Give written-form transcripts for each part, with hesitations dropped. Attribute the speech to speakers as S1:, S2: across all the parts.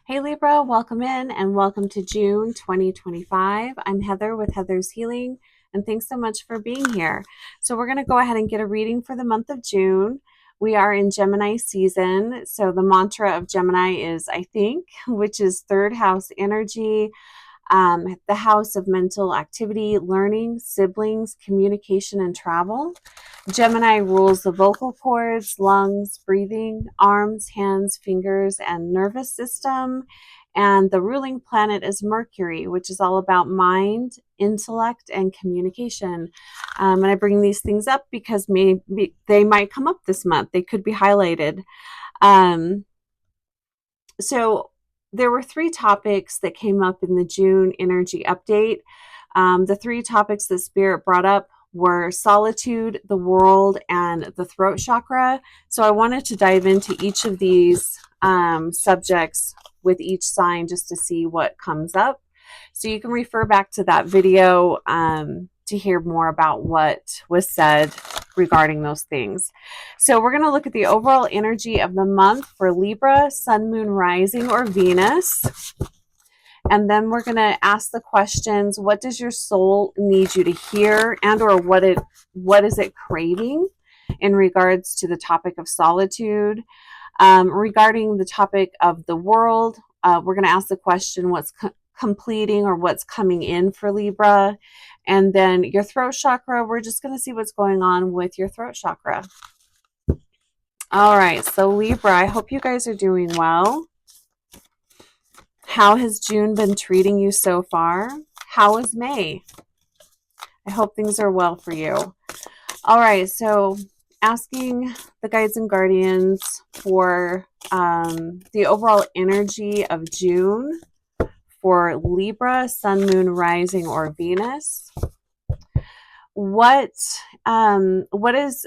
S1: Hey Libra, welcome in and welcome to June 2025. I'm Heather with Heather's Healing, and thanks so much for being here. So we're going to go ahead and get a reading for the month of June. We are in Gemini season, so the mantra of Gemini is I think, which is third house energy, the house of mental activity, learning, siblings, communication, and travel. Gemini rules the vocal cords, lungs, breathing, arms, hands, fingers, and nervous system. And the ruling planet is Mercury, which is all about mind, intellect, and communication. And I bring these things up because maybe they might come up this month. They could be highlighted. So there were 3 topics that came up in the June energy update. The 3 topics that Spirit brought up were solitude, the world, and the throat chakra. So I wanted to dive into each of these subjects with each sign just to see what comes up. So you can refer back to that video to hear more about what was said regarding those things. So we're going to look at the overall energy of the month for Libra, Sun, Moon, Rising, or Venus. And then we're going to ask the questions, what does your soul need you to hear, and or what is it craving in regards to the topic of solitude? Regarding the topic of the world, we're going to ask the question, what's completing or what's coming in for Libra? And then your throat chakra, we're just going to see what's going on with your throat chakra. All right, so Libra, I hope you guys are doing well. How has June been treating you so far? How is May? I hope things are well for you. All right, so asking the guides and guardians for the overall energy of June for Libra, Sun, Moon, Rising, or Venus. What is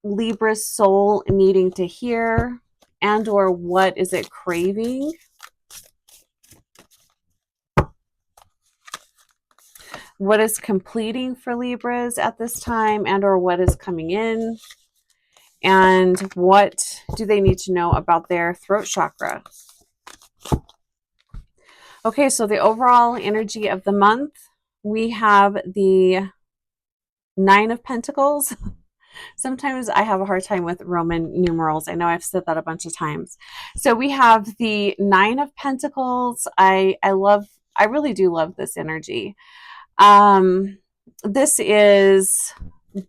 S1: Libra's soul needing to hear, and or what is it craving? What is completing for Libras at this time, and or what is coming in? And what do they need to know about their throat chakra? Okay, so the overall energy of the month, we have the 9 of Pentacles. Sometimes I have a hard time with Roman numerals. I know I've said that a bunch of times. So we have the 9 of Pentacles. I really do love this energy. This is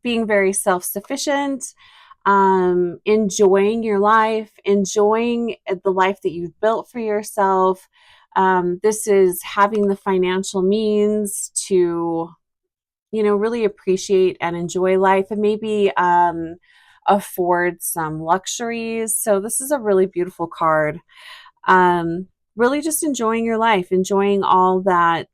S1: being very self-sufficient, enjoying your life, enjoying the life that you've built for yourself. This is having the financial means to, really appreciate and enjoy life and maybe afford some luxuries. So this is a really beautiful card. Really just enjoying your life, enjoying all that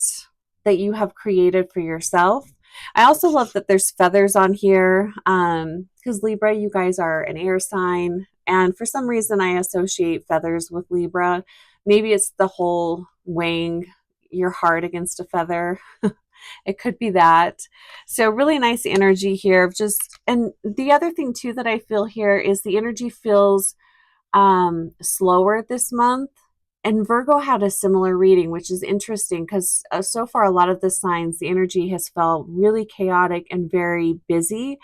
S1: you have created for yourself. I also love that there's feathers on here because Libra, you guys are an air sign. And for some reason, I associate feathers with Libra. Maybe it's the whole weighing your heart against a feather. It could be that. So really nice energy here. And the other thing too that I feel here is the energy feels slower this month. And Virgo had a similar reading, which is interesting because so far a lot of the signs, the energy has felt really chaotic and very busy.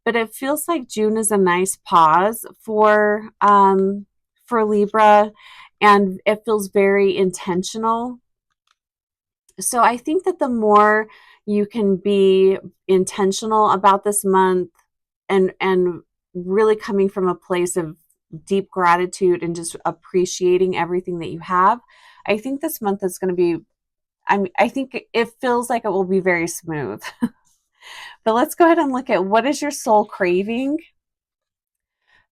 S1: But it feels like June is a nice pause for Libra, and it feels very intentional. So I think that the more you can be intentional about this month and really coming from a place of deep gratitude and just appreciating everything that you have, I think this month is going to be, I think it feels like it will be very smooth. But let's go ahead and look at what is your soul craving.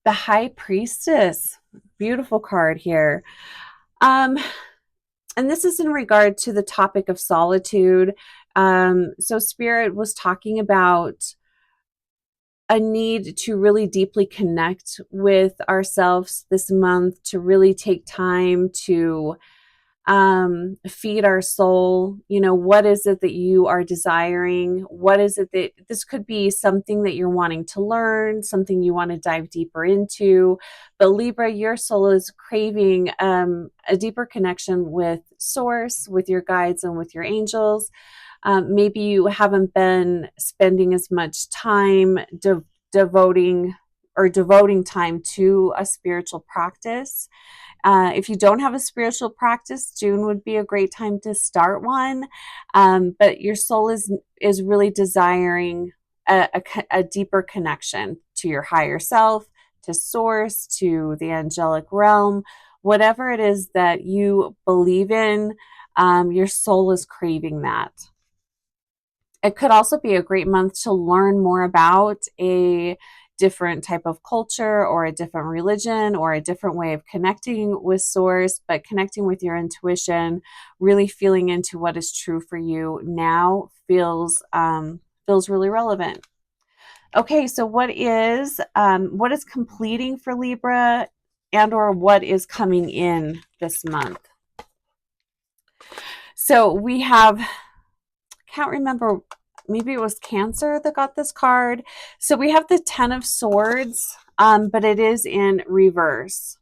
S1: The High Priestess, beautiful card here. And this is in regard to the topic of solitude. So Spirit was talking about a need to really deeply connect with ourselves this month, to really take time to feed our soul. What is it that you are desiring? What is it that this could be? Something that you're wanting to learn, something you want to dive deeper into. But Libra, your soul is craving a deeper connection with source, with your guides, and with your angels. Maybe you haven't been spending as much time devoting time to a spiritual practice. If you don't have a spiritual practice, June would be a great time to start one. But your soul is really desiring a deeper connection to your higher self, to source, to the angelic realm, whatever it is that you believe in. Your soul is craving that. It could also be a great month to learn more about a different type of culture or a different religion or a different way of connecting with source, but connecting with your intuition, really feeling into what is true for you now feels really relevant. Okay, so what is completing for Libra, and or what is coming in this month? So we have, can't remember, maybe it was Cancer that got this card. So we have the Ten of Swords, but it is in reverse.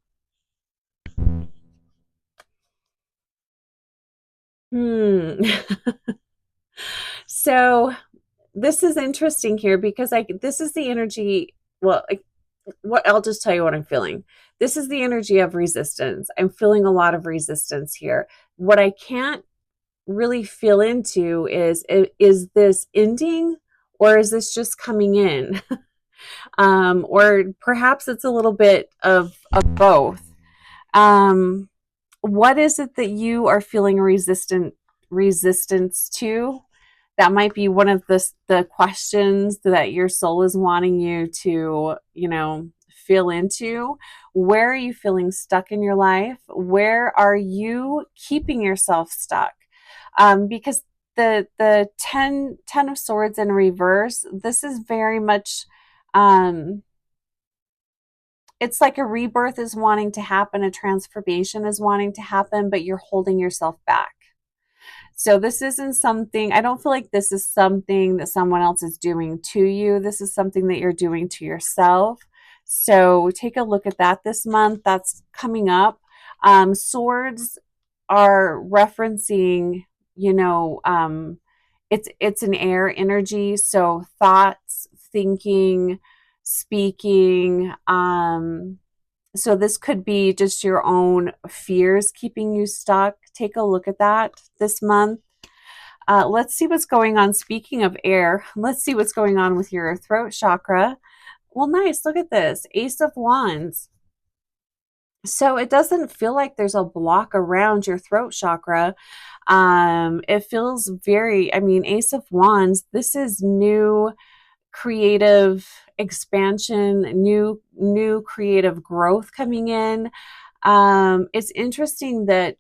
S1: So this is interesting here because this is the energy. Well, what I'll just tell you what I'm feeling. This is the energy of resistance. I'm feeling a lot of resistance here. What I can't really feel into is this ending, or is this just coming in? Or perhaps it's a little bit of both. What is it that you are feeling resistance to? That might be one of the questions that your soul is wanting you to, feel into. Where are you feeling stuck in your life? Where are you keeping yourself stuck? Because the 10 of Swords in reverse, this is very much, it's like a rebirth is wanting to happen, a transformation is wanting to happen, but you're holding yourself back. So this isn't something, I don't feel like this is something that someone else is doing to you. This is something that you're doing to yourself. So take a look at that this month. That's coming up. Swords are referencing, it's an air energy. So thoughts, thinking, speaking. So this could be just your own fears keeping you stuck. Take a look at that this month. Let's see what's going on. Speaking of air, let's see what's going on with your throat chakra. Well, nice. Look at this. Ace of Wands. So it doesn't feel like there's a block around your throat chakra. It feels Ace of Wands, this is new creative expansion, new creative growth coming in. It's interesting that,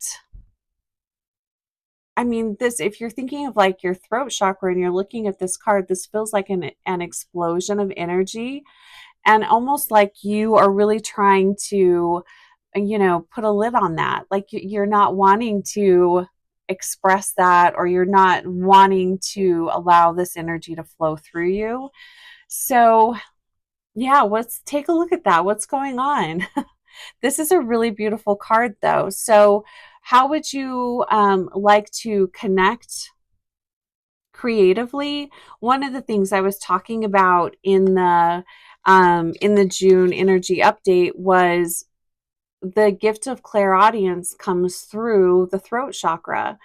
S1: this, if you're thinking of like your throat chakra and you're looking at this card, this feels like an explosion of energy, and almost like you are really trying to, put a lid on that. Like you're not wanting to express that, or you're not wanting to allow this energy to flow through you. So yeah, let's take a look at that. What's going on? This is a really beautiful card though. So how would you like to connect creatively? One of the things I was talking about in the June energy update was the gift of clairaudience comes through the throat chakra.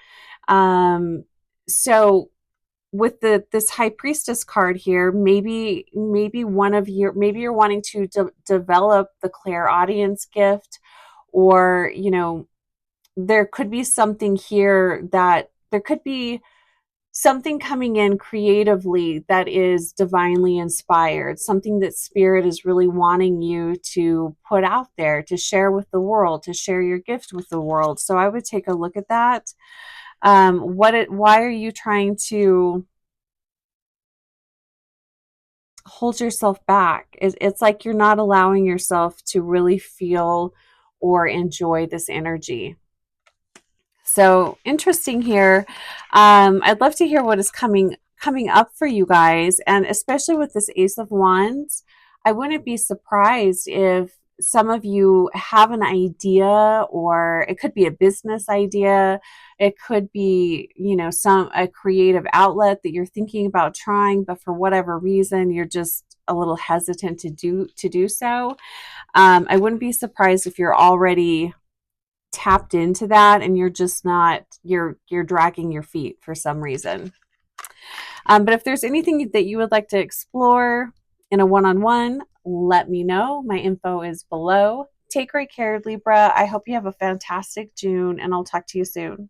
S1: So with this High Priestess card here, maybe you're wanting to develop the clairaudience gift, or there could be something here, that there could be something coming in creatively that is divinely inspired, something that spirit is really wanting you to put out there, to share with the world, to share your gift with the world. So I would take a look at that. Why are you trying to hold yourself back? It's like you're not allowing yourself to really feel or enjoy this energy. So interesting here. I'd love to hear what is coming up for you guys, and especially with this Ace of Wands, I wouldn't be surprised if some of you have an idea, or it could be a business idea. It could be, some a creative outlet that you're thinking about trying, but for whatever reason, you're just a little hesitant to do so. I wouldn't be surprised if you're already tapped into that and you're just not you're dragging your feet for some reason. But if there's anything that you would like to explore in a one-on-one, let me know. My info is below. Take great care, Libra. I hope you have a fantastic June, and I'll talk to you soon.